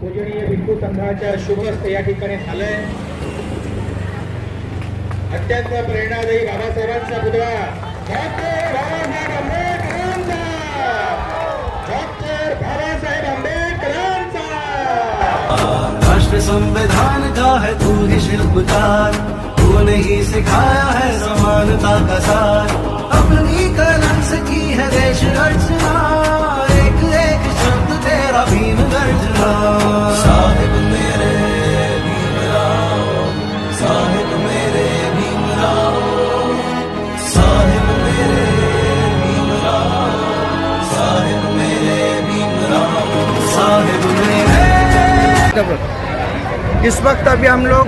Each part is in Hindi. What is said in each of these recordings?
पूजनीय भिक्खू संघाच्या शुभ हस्ते या ठिकाणी झालंय। अत्यंत प्रेरणादायी बाबासाहेबांचा पुतळा डॉक्टर बाबासाहेब आंबेडकरांचा, डॉक्टर बाबासाहेब आंबेडकरांचा। राष्ट्र संविधान का है तू ही शिल्पकार, तूने ही सिखाया है समानता का सार। अपनी कलम से की है देश रचना, एक एक शब्द तेरा भीम गर्जना। साहिब मेरे भीमराव, साहिब मेरे भीमराव, साहिब मेरे भीमराव, साहिब मेरे भीमराव, साहिब मेरे। इस वक्त अभी हम लोग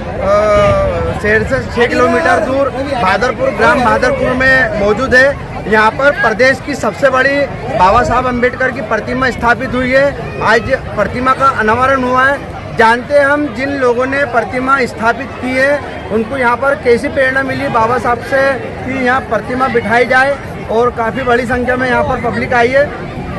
शहर से 6 किलोमीटर दूर भादरपुर, ग्राम भादरपुर में मौजूद है। यहाँ पर प्रदेश की सबसे बड़ी बाबा साहब अम्बेडकर की प्रतिमा स्थापित हुई है। आज प्रतिमा का अनावरण हुआ है। जानते हैं हम जिन लोगों ने प्रतिमा स्थापित की है उनको यहाँ पर कैसी प्रेरणा मिली बाबा साहब से कि यहाँ प्रतिमा बिठाई जाए, और काफ़ी बड़ी संख्या में यहाँ पर पब्लिक आई है।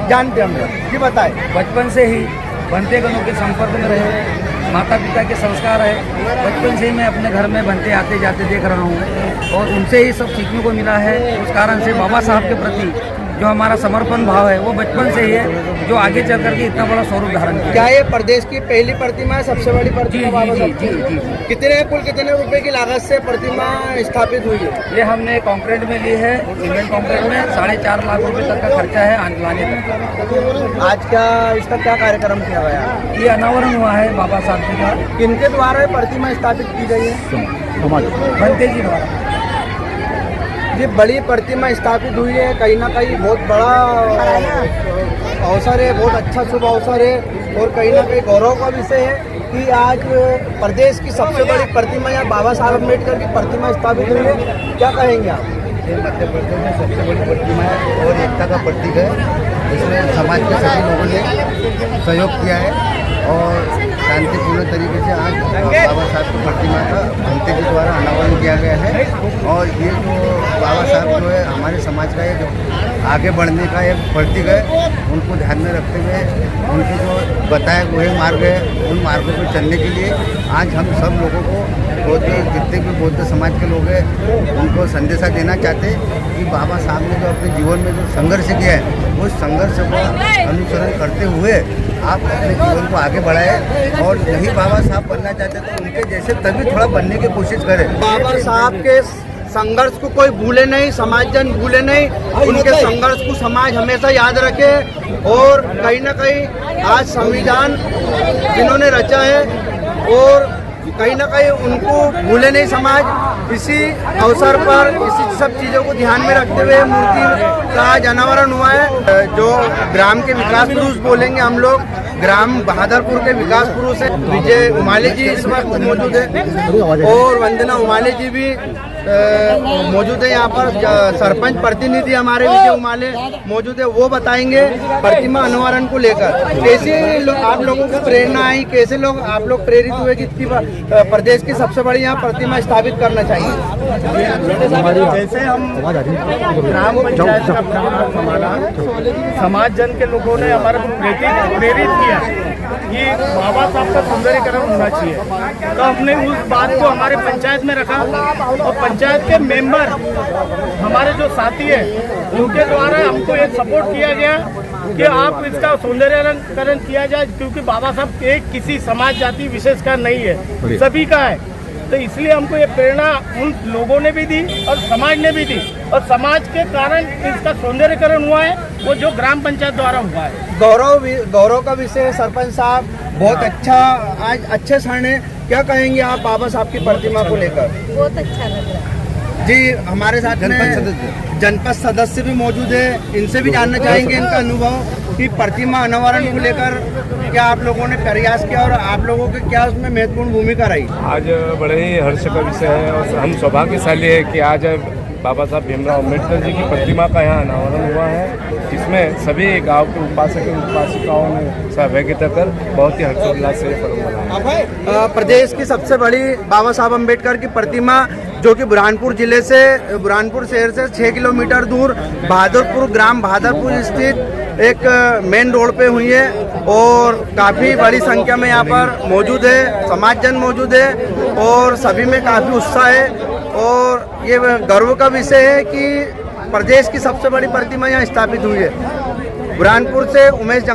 जानते हम लोग कि बताएं। बचपन से ही बनते गणों के संपर्क में रहे, माता पिता के संस्कार है। बचपन से ही मैं अपने घर में बनते आते जाते देख रहा हूँ और उनसे ही सब सीखने को मिला है। उस कारण से बाबा साहब के प्रति जो हमारा समर्पण भाव है वो बचपन से ही है, जो आगे चल करके इतना बड़ा स्वरूप धारण किया। क्या ये प्रदेश की पहली प्रतिमा है, सबसे बड़ी प्रतिमा बाबा साहब की? जी। कितने रुपए की लागत से प्रतिमा स्थापित हुई है? ये हमने कॉन्क्रीट में ली है, सीमेंट कॉन्क्रीट में 4.5 लाख रुपए तक का खर्चा है लाने तक। आज का इसका क्या कार्यक्रम किया गया? ये अनावरण हुआ है बाबा साहब जी का। किनके द्वारा ये प्रतिमा स्थापित की गई है? बनते जी द्वारा। ये बड़ी प्रतिमा स्थापित हुई है, कहीं ना कहीं बहुत बड़ा अवसर है, बहुत अच्छा शुभ अवसर है, और कहीं ना कहीं गौरव का विषय है कि आज प्रदेश की सबसे बड़ी प्रतिमा या बाबा साहब अम्बेडकर की प्रतिमा स्थापित हुई है। क्या कहेंगे आप? ये मध्य प्रदेश में सबसे बड़ी प्रतिमा है और एकता का प्रतीक है। इसमें समाज के सभी लोगों ने सहयोग किया है और शांतिपूर्ण तरीके से आज बाबा साहब की प्रतिमा का भंते जी द्वारा अनावरण किया गया है। और ये जो बाबा साहब जो है हमारे समाज का एक आगे बढ़ने का एक प्रतीक है, उनको ध्यान में रखते हुए उनके जो बताए हुए मार्ग है उन मार्गों पर चलने के लिए आज हम सब लोगों को बौद्ध जितने भी बौद्ध समाज के लोग हैं उनको संदेशा देना चाहते हैं कि बाबा साहब ने जो अपने जीवन में जो संघर्ष किया है उस संघर्ष को अनुसरण करते हुए आप अपने जीवन को आगे बढ़ाएं, और नहीं बाबा साहब बनना चाहते तो उनके जैसे तभी थोड़ा बनने की कोशिश करें। बाबा साहब के संघर्ष को कोई भूले नहीं, समाज जन भूले नहीं, उनके संघर्ष को समाज हमेशा याद रखे। और कहीं ना कहीं आज संविधान जिन्होंने रचा है और कहीं ना कहीं उनको भूले नहीं समाज। इसी अवसर पर इसी सब चीज़ों को ध्यान में रखते हुए मूर्ति का आज अनावरण हुआ है। जो ग्राम के विकास पुरुष बोलेंगे हम लोग, ग्राम बहादुरपुर के विकास पुरुष है विजय उमाले जी इस वक्त मौजूद है, और वंदना उमाले जी भी मौजूद है। यहाँ पर सरपंच प्रतिनिधि हमारे विजय उमाले मौजूद है, वो बताएंगे प्रतिमा अनावरण को लेकर कैसे आप लोगों को प्रेरणा आई, कैसे आप लोग प्रेरित हुए कि प्रदेश की सबसे बड़ी यहाँ प्रतिमा स्थापित करना चाहिए। जैसे हम ग्राम पंचायत का प्रधान संभाला, समाज जन के लोगों ने हमारे प्रेरित किया कि बाबा साहब का सौंदर्यीकरण होना चाहिए, तो हमने उस बात को हमारे पंचायत में रखा और पंचायत के मेंबर हमारे जो साथी है उनके द्वारा हमको एक सपोर्ट किया गया कि आप इसका सौंदर्यीकरण किया जाए, क्योंकि बाबा साहब एक किसी समाज जाति विशेष का नहीं है, सभी का है। तो इसलिए हमको ये प्रेरणा उन लोगों ने भी दी और समाज ने भी दी, और समाज के कारण इसका सौंदर्यीकरण हुआ है वो जो ग्राम पंचायत द्वारा हुआ है। गौरव का विषय सरपंच साहब, बहुत अच्छा आज अच्छे क्षण है। क्या कहेंगे आप बाबा साहब की प्रतिमा को लेकर? बहुत अच्छा लग रहा है जी। हमारे साथ में जनपद सदस्य भी मौजूद है, इनसे भी जानना चाहेंगे इनका अनुभव कि प्रतिमा अनावरण को लेकर क्या आप लोगों ने प्रयास किया और आप लोगों की क्या उसमें महत्वपूर्ण भूमिका रही? आज बड़े ही हर्ष का विषय है और हम सौभाग्यशाली है कि आज बाबा साहब भीमराव अम्बेडकर जी की प्रतिमा का यहाँ अनावरण हुआ है, जिसमें सभी गांव के उपासक एवं उपासिकाओं ने सहभागिता कर बहुत ही हर्षोल्लास से पर्व मनाया। प्रदेश की सबसे बड़ी बाबा साहब अम्बेडकर की प्रतिमा जो कि बुरहानपुर जिले से बुरहानपुर शहर से 6 किलोमीटर दूर बहादुरपुर ग्राम बहादुरपुर स्थित एक मेन रोड पे हुई है और काफ़ी बड़ी संख्या में यहाँ पर मौजूद है, समाजजन मौजूद है और सभी में काफ़ी उत्साह है और ये गर्व का विषय है कि प्रदेश की सबसे बड़ी प्रतिमा यहाँ स्थापित हुई है। बुरहानपुर से उमेश जंग।